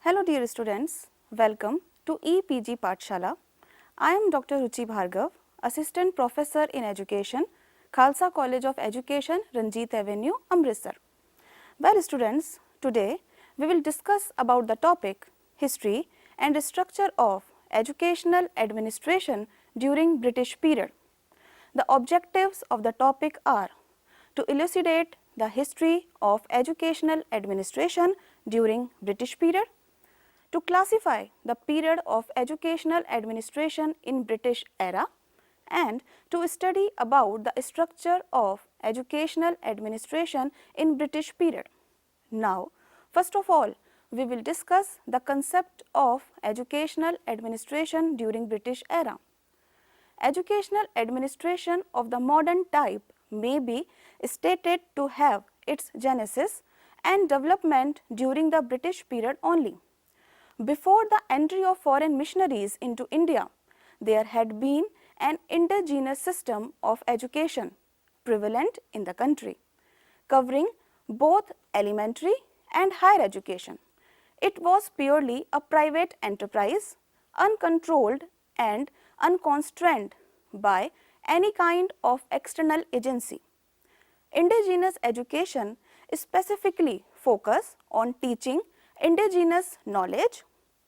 Hello dear students, welcome to EPG Pathshala. I am Dr. Ruchi Bhargav, Assistant Professor in Education, Khalsa College of Education, Ranjit Avenue, Amritsar. Well students, today we will discuss about the topic History and Structure of Educational Administration during British period. The objectives of the topic are to elucidate the history of educational administration during British period, to classify the period of educational administration in British era, and to study about the structure of educational administration in British period. Now, first of all, we will discuss the concept of educational administration during British era. Educational administration of the modern type may be stated to have its genesis and development during the British period only. Before the entry of foreign missionaries into India, there had been an indigenous system of education prevalent in the country, covering both elementary and higher education. It was purely a private enterprise, uncontrolled and unconstrained by any kind of external agency. Indigenous education specifically focus on teaching indigenous knowledge,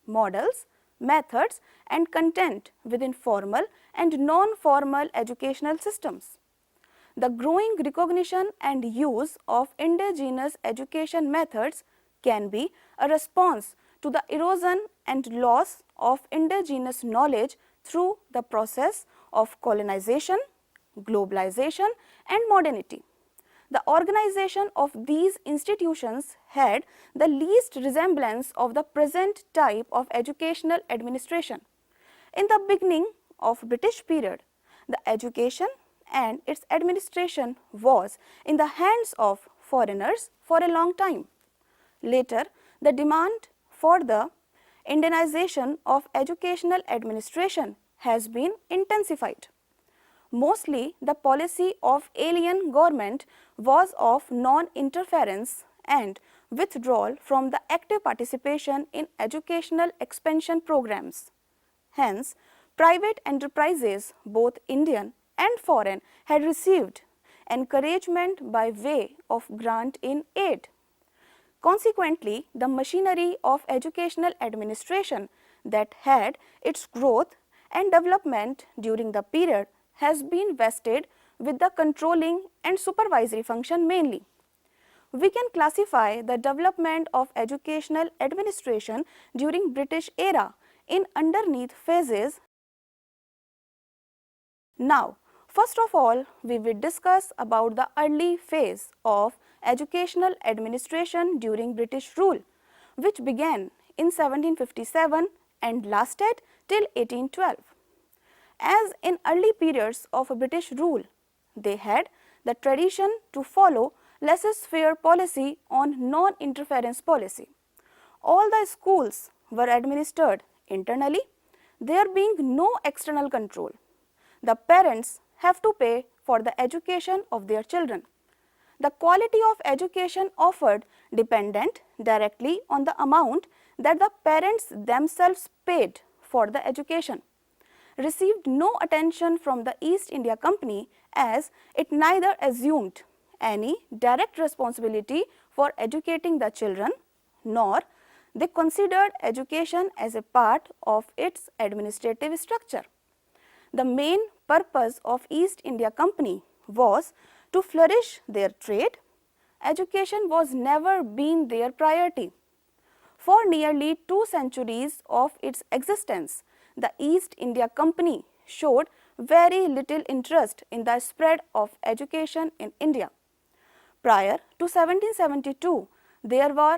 models, methods and content within formal and non-formal educational systems. The growing recognition and use of indigenous education methods can be a response to the erosion and loss of indigenous knowledge through the process of colonization, globalization and modernity. The organization of these institutions had the least resemblance of the present type of educational administration. In the beginning of British period, the education and its administration was in the hands of foreigners for a long time. Later, the demand for the Indianization of educational administration has been intensified. Mostly, the policy of alien government was of non-interference and withdrawal from the active participation in educational expansion programs. Hence, private enterprises, both Indian and foreign, had received encouragement by way of grant in aid. Consequently, the machinery of educational administration that had its growth and development during the period has been vested with the controlling and supervisory function mainly. We can classify the development of educational administration during British era in underneath phases. Now, first of all, we will discuss about the early phase of educational administration during British rule, which began in 1757 and lasted till 1812. As in early periods of British rule, they had the tradition to follow laissez-faire policy on non-interference policy. All the schools were administered internally, there being no external control. The parents have to pay for the education of their children. The quality of education offered depended directly on the amount that the parents themselves paid for the education. Received no attention from the East India Company as it neither assumed any direct responsibility for educating the children, nor they considered education as a part of its administrative structure. The main purpose of East India Company was to flourish their trade. Education was never been their priority. For nearly 2 centuries of its existence, the East India Company showed very little interest in the spread of education in India. Prior to 1772, there were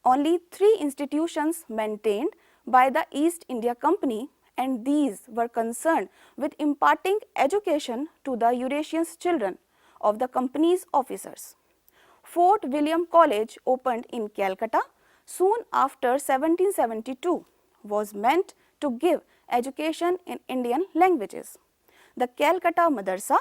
only 3 institutions maintained by the East India Company, and these were concerned with imparting education to the Eurasians children of the company's officers. Fort William College, opened in Calcutta soon after 1772, was meant to give education in Indian languages. The Calcutta Madrasa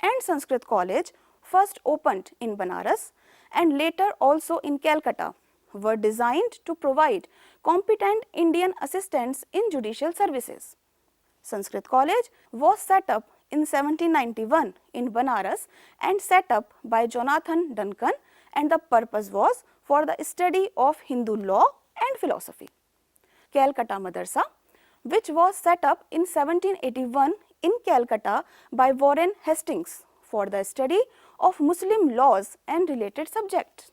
and Sanskrit College, first opened in Banaras and later also in Calcutta, were designed to provide competent Indian assistants in judicial services. Sanskrit College was set up in 1791 in Banaras and set up by Jonathan Duncan, and the purpose was for the study of Hindu law and philosophy. Calcutta Madrasa, which was set up in 1781 in Calcutta by Warren Hastings for the study of Muslim laws and related subjects.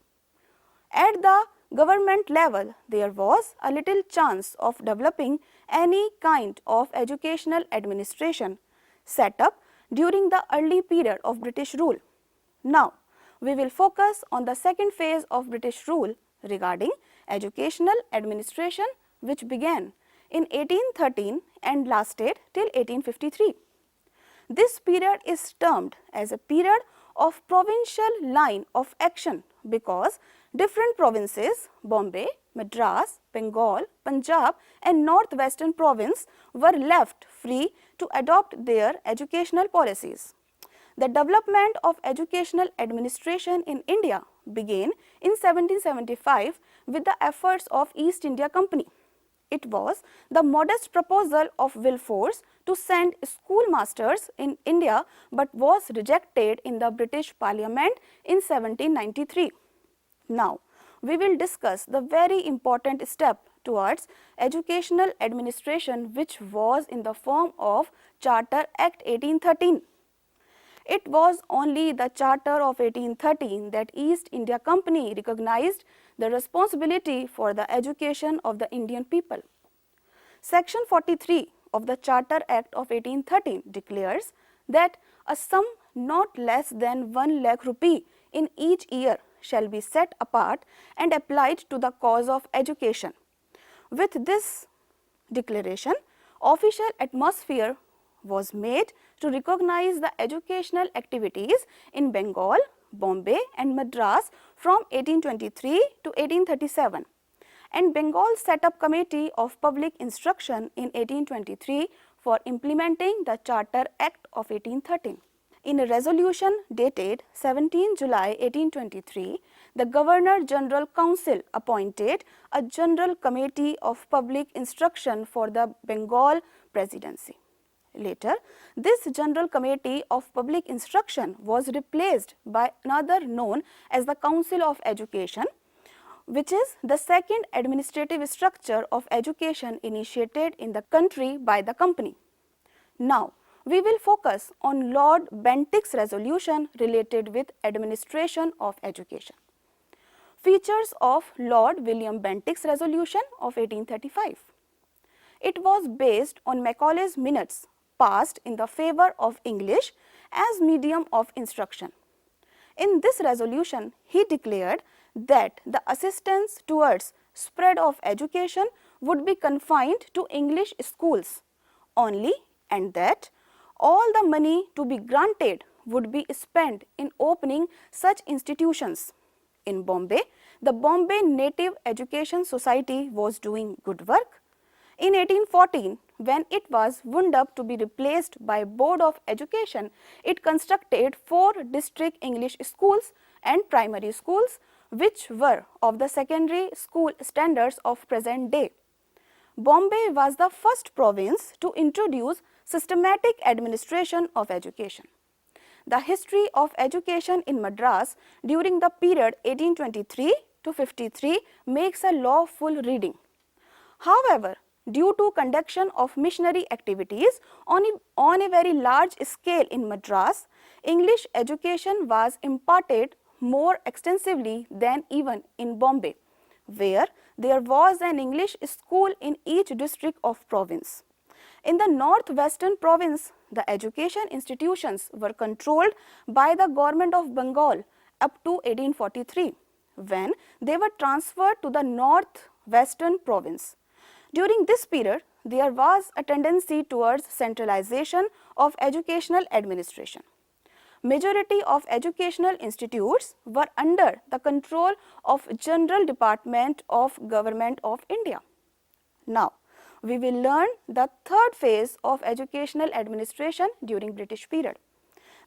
At the government level, there was a little chance of developing any kind of educational administration set up during the early period of British rule. Now, we will focus on the second phase of British rule regarding educational administration, which began in 1813 and lasted till 1853. This period is termed as a period of provincial line of action because different provinces, Bombay, Madras, Bengal, Punjab and Northwestern Province were left free to adopt their educational policies. The development of educational administration in India began in 1775 with the efforts of East India Company. It was the modest proposal of Wilberforce to send schoolmasters in India, but was rejected in the British Parliament in 1793. Now, we will discuss the very important step towards educational administration, which was in the form of Charter Act 1813. It was only the Charter of 1813 that East India Company recognized the responsibility for the education of the Indian people. Section 43 of the Charter Act of 1813 declares that a sum not less than 1 lakh rupee in each year shall be set apart and applied to the cause of education. With this declaration, official atmosphere was made to recognize the educational activities in Bengal, Bombay and Madras from 1823 to 1837, and Bengal set up Committee of Public Instruction in 1823 for implementing the Charter Act of 1813. In a resolution dated 17 July 1823, the Governor-General Council appointed a General Committee of Public Instruction for the Bengal Presidency. Later, this General Committee of Public Instruction was replaced by another known as the Council of Education, which is the second administrative structure of education initiated in the country by the company. Now, we will focus on Lord Bentinck's resolution related with administration of education. Features of Lord William Bentinck's resolution of 1835. It was based on Macaulay's minutes passed in the favor of English as medium of instruction. In this resolution, he declared that the assistance towards spread of education would be confined to English schools only, and that all the money to be granted would be spent in opening such institutions. In Bombay, the Bombay Native Education Society was doing good work. In 1814, when it was wound up to be replaced by Board of Education, it constructed 4 district English schools and primary schools, which were of the secondary school standards of present day. Bombay was the first province to introduce systematic administration of education. The history of education in Madras during the period 1823 to 53 makes a lawful reading. However, due to conduction of missionary activities on a very large scale in Madras, English education was imparted more extensively than even in Bombay, where there was an English school in each district of province. In the Northwestern Province, the education institutions were controlled by the government of Bengal up to 1843, when they were transferred to the Northwestern Province. During this period, there was a tendency towards centralization of educational administration. Majority of educational institutes were under the control of General Department of Government of India. Now, we will learn the third phase of educational administration during British period.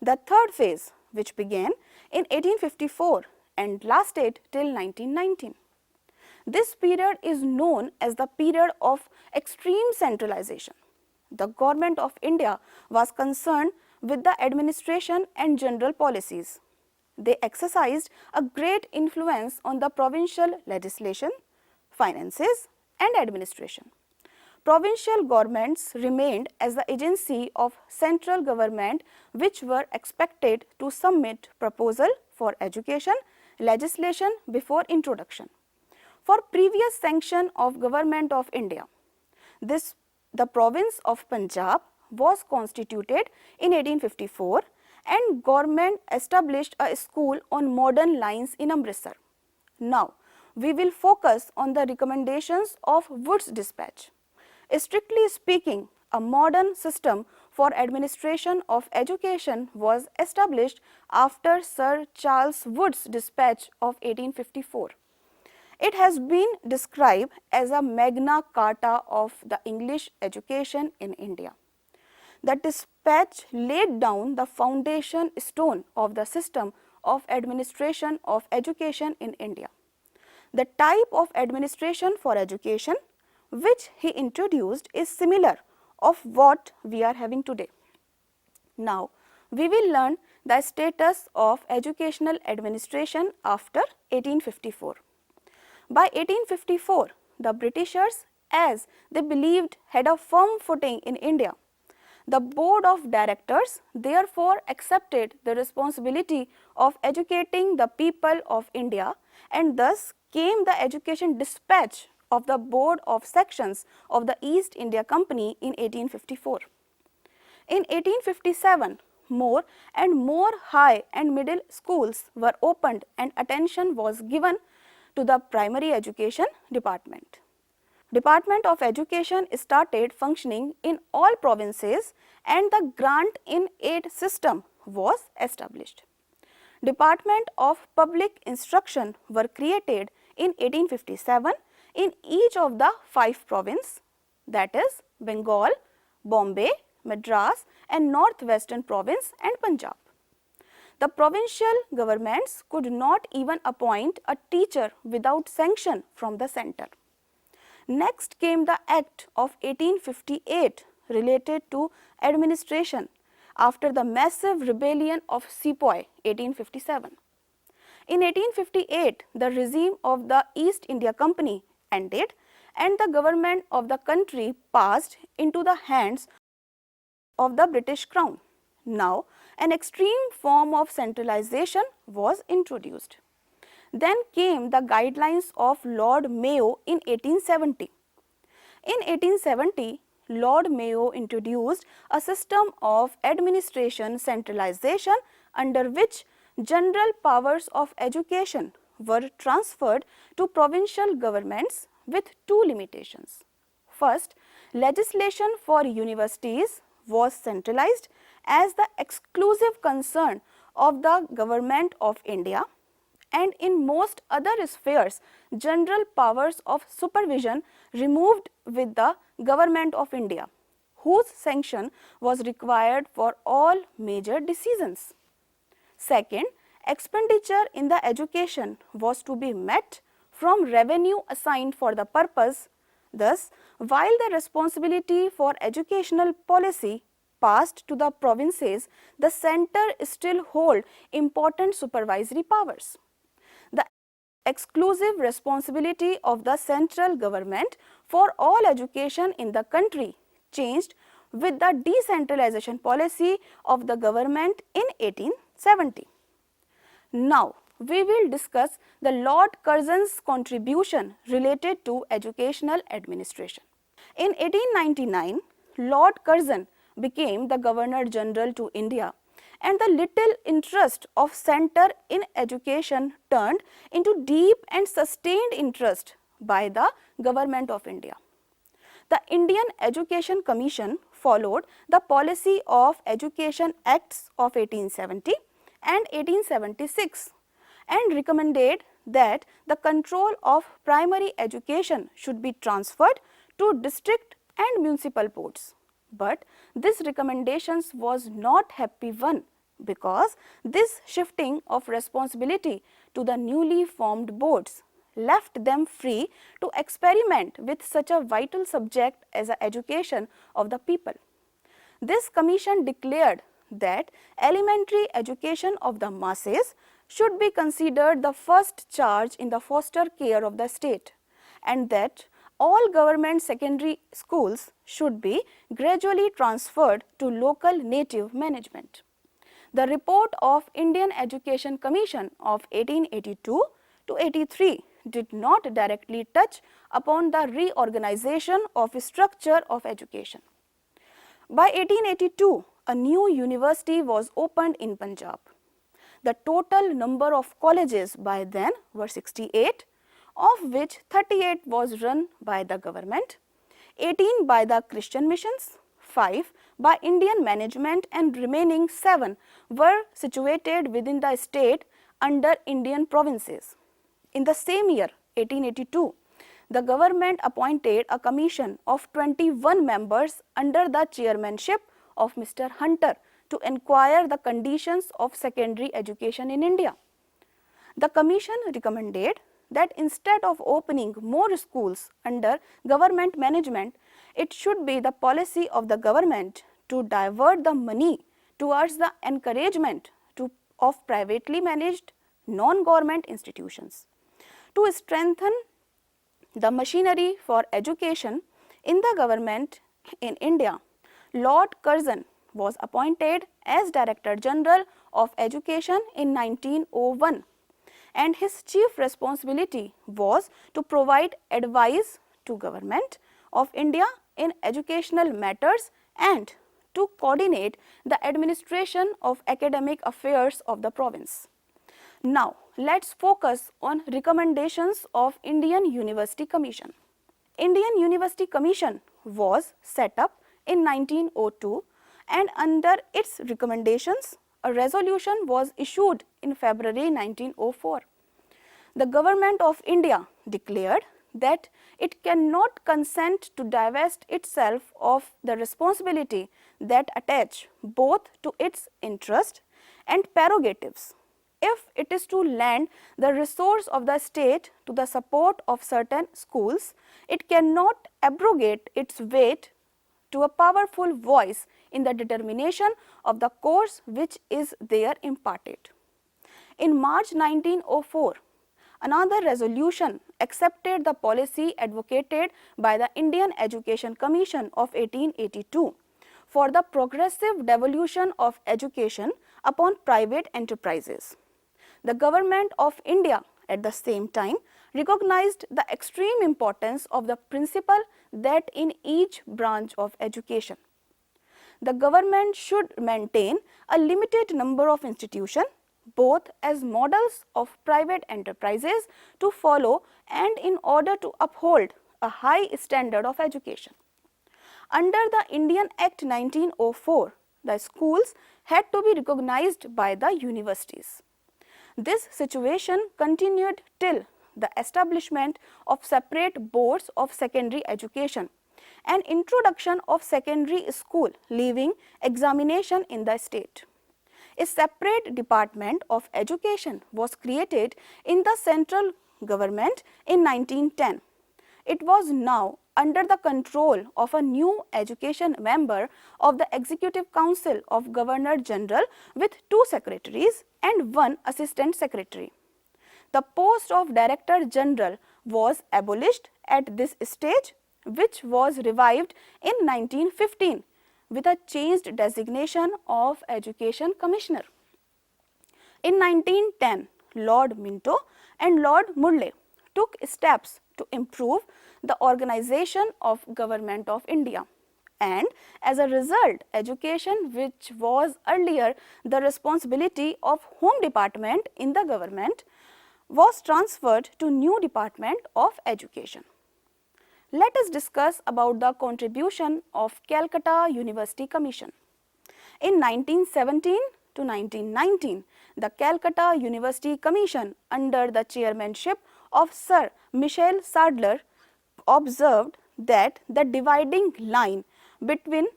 The third phase, which began in 1854 and lasted till 1919. This period is known as the period of extreme centralization. The Government of India was concerned with the administration and general policies. They exercised a great influence on the provincial legislation, finances and administration. Provincial governments remained as the agency of central government which were expected to submit proposal for education legislation before introduction. For previous sanction of Government of India, the province of Punjab was constituted in 1854 and government established a school on modern lines in Amritsar. Now, we will focus on the recommendations of Wood's dispatch. Strictly speaking, a modern system for administration of education was established after Sir Charles Wood's dispatch of 1854. It has been described as a Magna Carta of the English education in India. The dispatch laid down the foundation stone of the system of administration of education in India. The type of administration for education which he introduced is similar of what we are having today. Now, we will learn the status of educational administration after 1854. By 1854, the Britishers, as they believed, had a firm footing in India. The Board of Directors therefore accepted the responsibility of educating the people of India, and thus came the education dispatch of the Board of Sections of the East India Company in 1854. In 1857, more and more high and middle schools were opened and attention was given to the primary education department. Department of Education started functioning in all provinces and the grant-in-aid system was established. Department of Public Instruction were created in 1857 in each of the 5 provinces, that is Bengal, Bombay, Madras and Northwestern Province and Punjab. The provincial governments could not even appoint a teacher without sanction from the centre. Next came the Act of 1858 related to administration after the massive rebellion of Sepoy 1857. In 1858, the regime of the East India Company ended and the government of the country passed into the hands of the British Crown. Now, an extreme form of centralization was introduced. Then came the guidelines of Lord Mayo in 1870. In 1870, Lord Mayo introduced a system of administration centralization under which general powers of education were transferred to provincial governments with 2 limitations. First, legislation for universities was centralized as the exclusive concern of the Government of India, and in most other spheres, general powers of supervision removed with the Government of India, whose sanction was required for all major decisions. Second, expenditure in the education was to be met from revenue assigned for the purpose. Thus, while the responsibility for educational policy passed to the provinces, the centre still hold important supervisory powers. The exclusive responsibility of the central government for all education in the country changed with the decentralization policy of the government in 1870. Now, we will discuss the Lord Curzon's contribution related to educational administration. In 1899, Lord Curzon became the Governor General to India, and the little interest of centre in education turned into deep and sustained interest by the Government of India. The Indian Education Commission followed the policy of Education Acts of 1870 and 1876 and recommended that the control of primary education should be transferred to district and municipal boards. But this recommendations was not happy one, because this shifting of responsibility to the newly formed boards left them free to experiment with such a vital subject as the education of the people. This commission declared that elementary education of the masses should be considered the first charge in the foster care of the state, and that all government secondary schools should be gradually transferred to local native management. The report of Indian Education Commission of 1882 to 83 did not directly touch upon the reorganization of structure of education. By 1882, a new university was opened in Punjab. The total number of colleges by then were 68, of which 38 was run by the government, 18 by the Christian missions, 5 by Indian management, and remaining 7 were situated within the state under Indian provinces. In the same year, 1882, the government appointed a commission of 21 members under the chairmanship of Mr. Hunter to inquire the conditions of secondary education in India. The commission recommended that instead of opening more schools under government management, it should be the policy of the government to divert the money towards the encouragement of privately managed non-government institutions. To strengthen the machinery for education in the government in India, Lord Curzon was appointed as Director General of Education in 1901, and his chief responsibility was to provide advice to Government of India in educational matters and to coordinate the administration of academic affairs of the province. Now, let's focus on recommendations of Indian University Commission. Indian University Commission was set up in 1902, and under its recommendations, a resolution was issued in February 1904. The Government of India declared that it cannot consent to divest itself of the responsibility that attach both to its interest and prerogatives. If it is to lend the resource of the state to the support of certain schools, it cannot abrogate its weight to a powerful voice in the determination of the course which is there imparted. In March 1904, another resolution accepted the policy advocated by the Indian Education Commission of 1882 for the progressive devolution of education upon private enterprises. The Government of India at the same time recognized the extreme importance of the principle that in each branch of education, the government should maintain a limited number of institutions, both as models of private enterprises to follow and in order to uphold a high standard of education. Under the Indian Act 1904, the schools had to be recognized by the universities. This situation continued till the establishment of separate boards of secondary education and introduction of secondary school leaving examination in the state. A separate department of education was created in the central government in 1910. It was now under the control of a new education member of the Executive Council of Governor General with 2 secretaries and 1 assistant secretary. The post of Director General was abolished at this stage, which was revived in 1915 with a changed designation of Education Commissioner. In 1910, Lord Minto and Lord Murley took steps to improve the organization of Government of India, and as a result, education, which was earlier the responsibility of Home Department in the government, was transferred to new Department of Education. Let us discuss about the contribution of Calcutta University Commission. In 1917 to 1919, the Calcutta University Commission under the chairmanship of Sir Michael Sadler observed that the dividing line between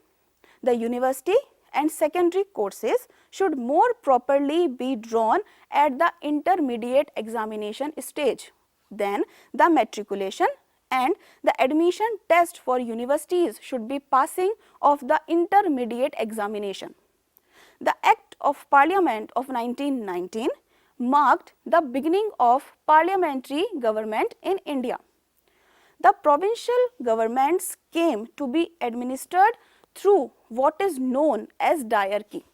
the university and secondary courses should more properly be drawn at the intermediate examination stage, Then the matriculation and the admission test for universities should be passing of the intermediate examination. The Act of Parliament of 1919 marked the beginning of parliamentary government in India. The provincial governments came to be administered through what is known as diarchy.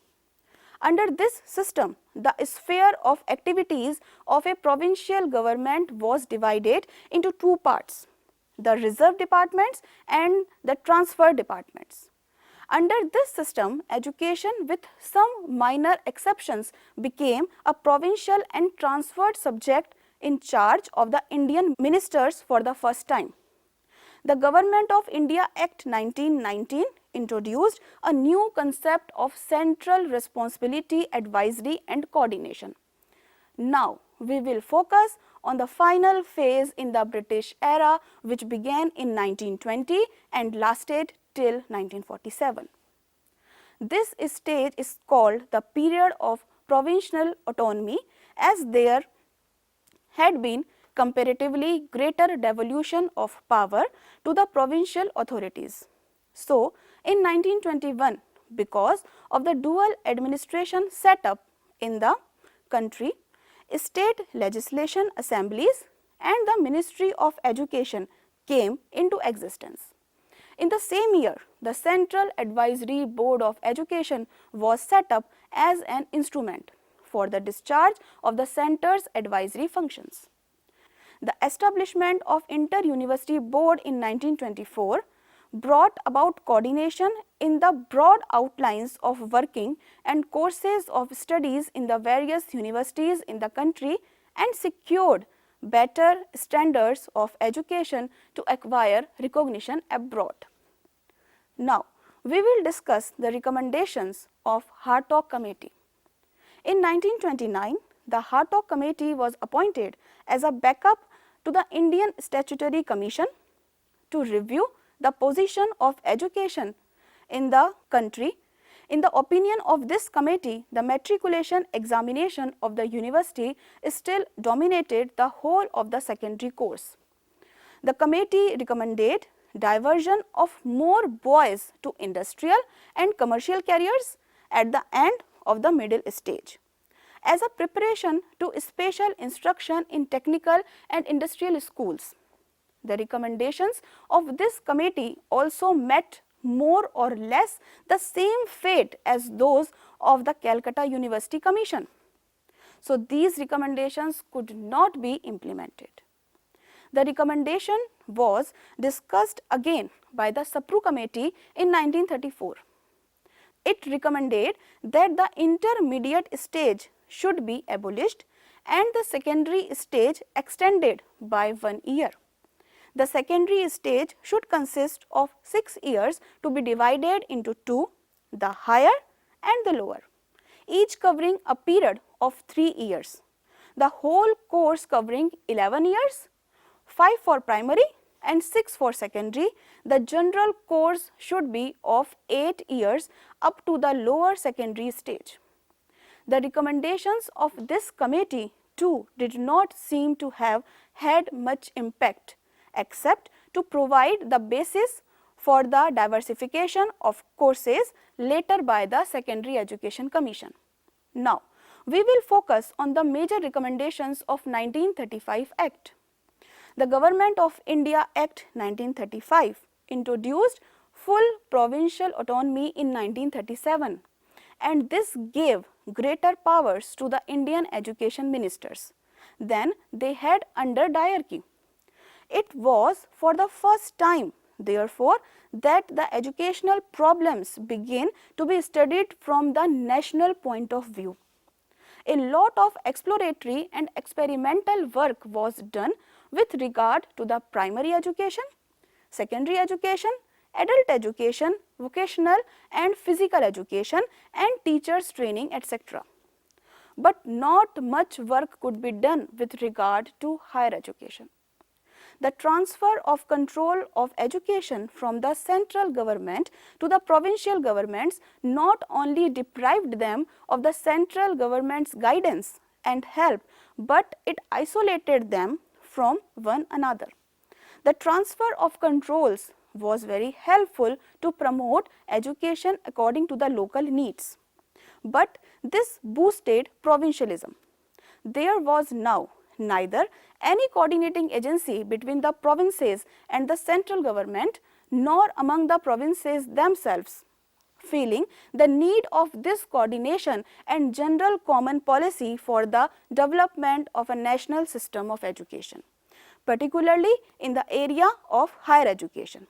Under this system, the sphere of activities of a provincial government was divided into two parts, the reserve departments and the transfer departments. Under this system, education with some minor exceptions became a provincial and transferred subject in charge of the Indian ministers for the first time. The Government of India Act 1919 introduced a new concept of central responsibility, advisory and coordination. Now, we will focus on the final phase in the British era, which began in 1920 and lasted till 1947. This stage is called the period of provincial autonomy, as there had been comparatively greater devolution of power to the provincial authorities. So, in 1921, because of the dual administration set up in the country, state legislation assemblies and the Ministry of Education came into existence. In the same year, the Central Advisory Board of Education was set up as an instrument for the discharge of the centre's advisory functions. The establishment of Inter-University Board in 1924 brought about coordination in the broad outlines of working and courses of studies in the various universities in the country and secured better standards of education to acquire recognition abroad. Now, we will discuss the recommendations of Hartog Committee. In 1929, the Hartog Committee was appointed as a backup to the Indian Statutory Commission to review the position of education in the country. In the opinion of this committee, the matriculation examination of the university still dominated the whole of the secondary course. The committee recommended diversion of more boys to industrial and commercial careers at the end of the middle stage, as a preparation to special instruction in technical and industrial schools. The recommendations of this committee also met more or less the same fate as those of the Calcutta University Commission. So, these recommendations could not be implemented. The recommendation was discussed again by the Sapru Committee in 1934. It recommended that the intermediate stage should be abolished and the secondary stage extended by 1 year. The secondary stage should consist of 6 years to be divided into two, the higher and the lower, each covering a period of 3 years. The whole course covering 11 years, 5 for primary and 6 for secondary. The general course should be of 8 years up to the lower secondary stage. The recommendations of this committee too did not seem to have had much impact, except to provide the basis for the diversification of courses later by the Secondary Education Commission. Now, we will focus on the major recommendations of 1935 Act. The Government of India Act 1935 introduced full provincial autonomy in 1937, and this gave greater powers to the Indian education ministers than they had under diarchy. It was for the first time, therefore, that the educational problems began to be studied from the national point of view. A lot of exploratory and experimental work was done with regard to the primary education, secondary education, adult education, vocational and physical education and teachers training, etc. But not much work could be done with regard to higher education. The transfer of control of education from the central government to the provincial governments not only deprived them of the central government's guidance and help, but it isolated them from one another. The transfer of controls was very helpful to promote education according to the local needs. But this boosted provincialism. There was now neither any coordinating agency between the provinces and the central government, nor among the provinces themselves. Feeling the need of this coordination and general common policy for the development of a national system of education, particularly in the area of higher education.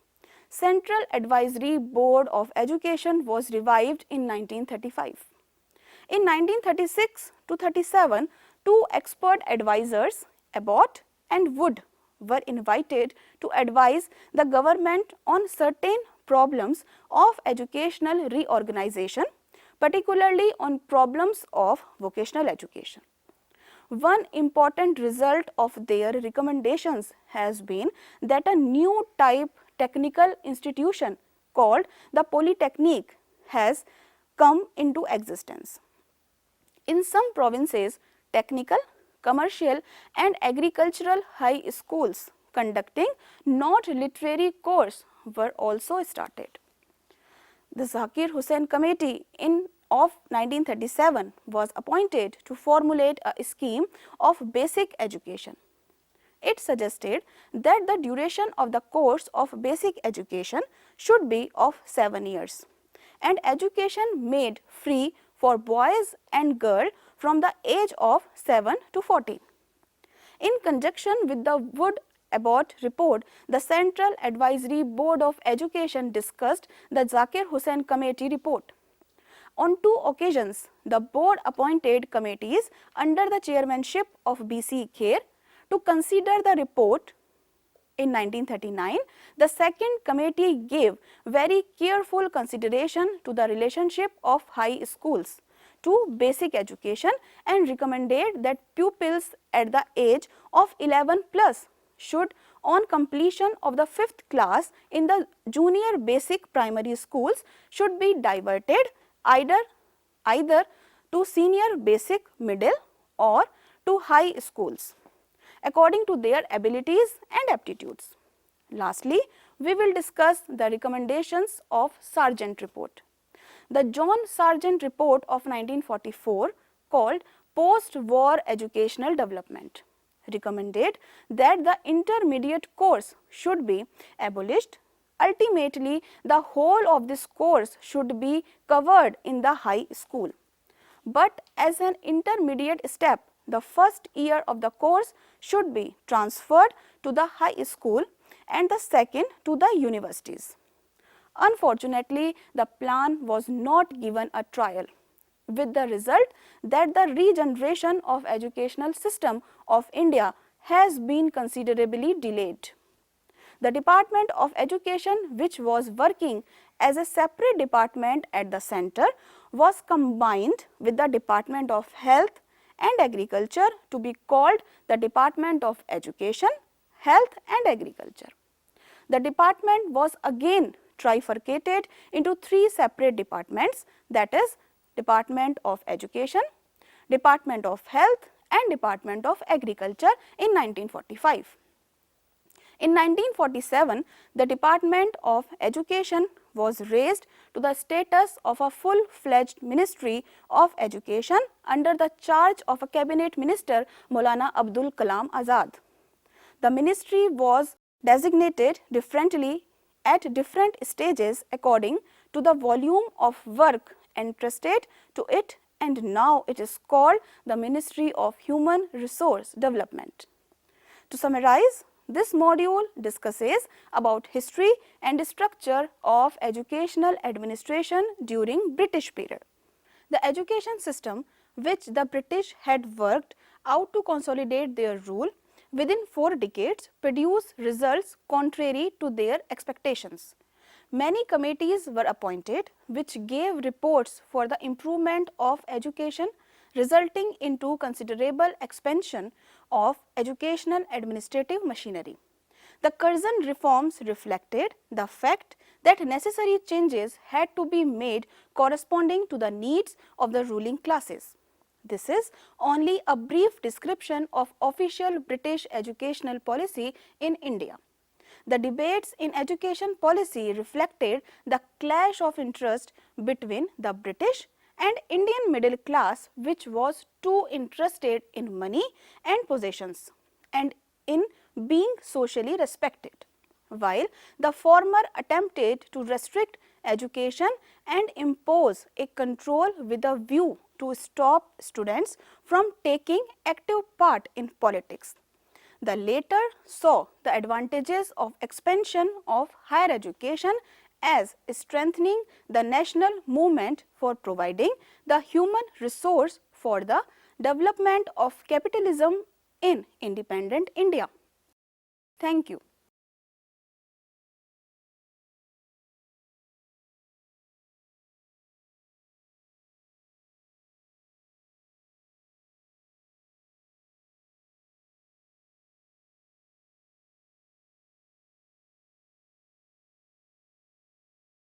Central Advisory Board of Education was revived in 1935. In 1936 to 37, two expert advisors, Abbott and Wood, were invited to advise the government on certain problems of educational reorganization, particularly on problems of vocational education. One important result of their recommendations has been that a new type technical institution called the Polytechnic has come into existence. In some provinces, technical, commercial and agricultural high schools conducting not literary course were also started. The Zakir Hussain Committee of 1937 was appointed to formulate a scheme of basic education. It suggested that the duration of the course of basic education should be of 7 years and education made free for boys and girls from the age of 7 to 14. In conjunction with the Wood-Abbott report, the Central Advisory Board of Education discussed the Zakir Hussain Committee report. On 2 occasions, the board appointed committees under the chairmanship of B.C. Kher to consider the report. In 1939, the second committee gave very careful consideration to the relationship of high schools to basic education and recommended that pupils at the age of 11 plus should, on completion of the 5th class in the junior basic primary schools, should be diverted either to senior basic middle or to high schools according to their abilities and aptitudes. Lastly, we will discuss the recommendations of Sargent report. The John Sargent report of 1944, called Post-War Educational Development, recommended that the intermediate course should be abolished. Ultimately, the whole of this course should be covered in the high school. But as an intermediate step, the first year of the course should be transferred to the high school and the second to the universities. Unfortunately, the plan was not given a trial, with the result that the regeneration of educational system of India has been considerably delayed. The Department of Education, which was working as a separate department at the center, was combined with the Department of Health and Agriculture to be called the Department of Education, Health and Agriculture. The department was again trifurcated into 3 separate departments, that is Department of Education, Department of Health and Department of Agriculture in 1945. In 1947, the Department of Education was raised to the status of a full-fledged Ministry of Education under the charge of a Cabinet Minister, Maulana Abdul Kalam Azad. The ministry was designated differently at different stages according to the volume of work entrusted to it, and now it is called the Ministry of Human Resource Development. To summarize, this module discusses about history and structure of educational administration during British period. The education system which the British had worked out to consolidate their rule within 4 decades produced results contrary to their expectations. Many committees were appointed which gave reports for the improvement of education, resulting into considerable expansion of educational administrative machinery. The Curzon reforms reflected the fact that necessary changes had to be made corresponding to the needs of the ruling classes. This is only a brief description of official British educational policy in India. The debates in education policy reflected the clash of interest between the British and Indian middle class, which was too interested in money and possessions and in being socially respected, while the former attempted to restrict education and impose a control with a view to stop students from taking active part in politics. The latter saw the advantages of expansion of higher education as strengthening the national movement for providing the human resource for the development of capitalism in independent India. Thank you.